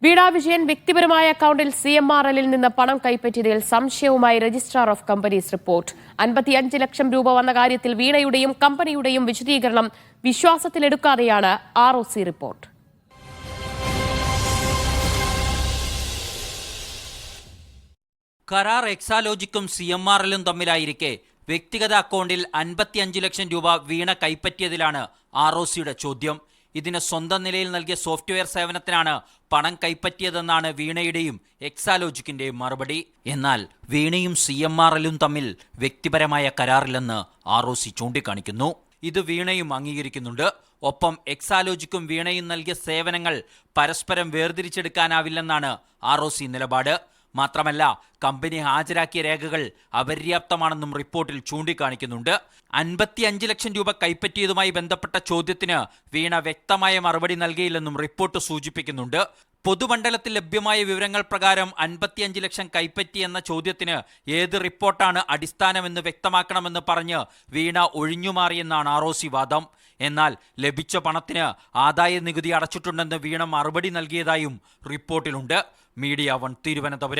വീണ വിജയൻ വ്യക്തിപരമായ അക്കൗണ്ടിൽ CMRL നിന്ന് പണം കൈപ്പറ്റിയതിൽ സംശയവുമായി രജിസ്ട്രാർ ഓഫ് കമ്പനീസ് റിപ്പോർട്ട്. 55 ലക്ഷം രൂപ വന്ന കാര്യത്തിൽ വീണയുടെയും കമ്പനിയുടെയും വിശദീകരണം വിശ്വാസത്തിലെടുക്കാതെയാണ് ROC റിപ്പോർട്ട്. കരാർ എക്സാലോജിക്കും CMRLും തമ്മിലായിരിക്കെ വ്യക്തിഗത അക്കൗണ്ടിൽ 55 ലക്ഷം രൂപ വീണ കൈപ്പറ്റിയതിലാണ് ROCയുടെ ചോദ്യം. ഇതിന് സ്വന്തം നിലയിൽ നൽകിയ സോഫ്റ്റ്വെയർ സേവനത്തിനാണ് പണം കൈപ്പറ്റിയതെന്നാണ് വീണയുടെയും എക്സാലോജിക്കിന്റെയും മറുപടി. എന്നാൽ വീണയും CMRLും തമ്മിൽ വ്യക്തിപരമായ കരാറില്ലെന്ന് ROC ചൂണ്ടിക്കാണിക്കുന്നു. ഇത് വീണയും അംഗീകരിക്കുന്നുണ്ട്. ഒപ്പം എക്സാലോജിക്കും വീണയും നൽകിയ സേവനങ്ങൾ പരസ്പരം വേർതിരിച്ചെടുക്കാനാവില്ലെന്നാണ് ROC നിലപാട്. മാത്രമല്ല, കമ്പനി ഹാജരാക്കിയ രേഖകൾ അപര്യാപ്തമാണെന്നും റിപ്പോർട്ടിൽ ചൂണ്ടിക്കാണിക്കുന്നുണ്ട്. 55 ലക്ഷം രൂപ കൈപ്പറ്റിയതുമായി ബന്ധപ്പെട്ട ചോദ്യത്തിന് വീണ വ്യക്തമായ മറുപടി നൽകിയില്ലെന്നും റിപ്പോർട്ട് സൂചിപ്പിക്കുന്നുണ്ട്. പൊതുമണ്ഡലത്തിൽ ലഭ്യമായ വിവരങ്ങൾ പ്രകാരം 55 ലക്ഷം കൈപ്പറ്റിയെന്ന ചോദ്യത്തിന് ഏത് റിപ്പോർട്ടാണ് അടിസ്ഥാനമെന്ന് വ്യക്തമാക്കണമെന്ന് പറഞ്ഞ് വീണ ഒഴിഞ്ഞുമാറിയെന്നാണ് ROC വാദം. എന്നാൽ ലഭിച്ച പണത്തിന് ആദായ നികുതി അടച്ചിട്ടുണ്ടെന്ന് വീണ മറുപടി നൽകിയതായും റിപ്പോർട്ടിലുണ്ട്. മീഡിയ 1 തിരുവനന്തപുരം.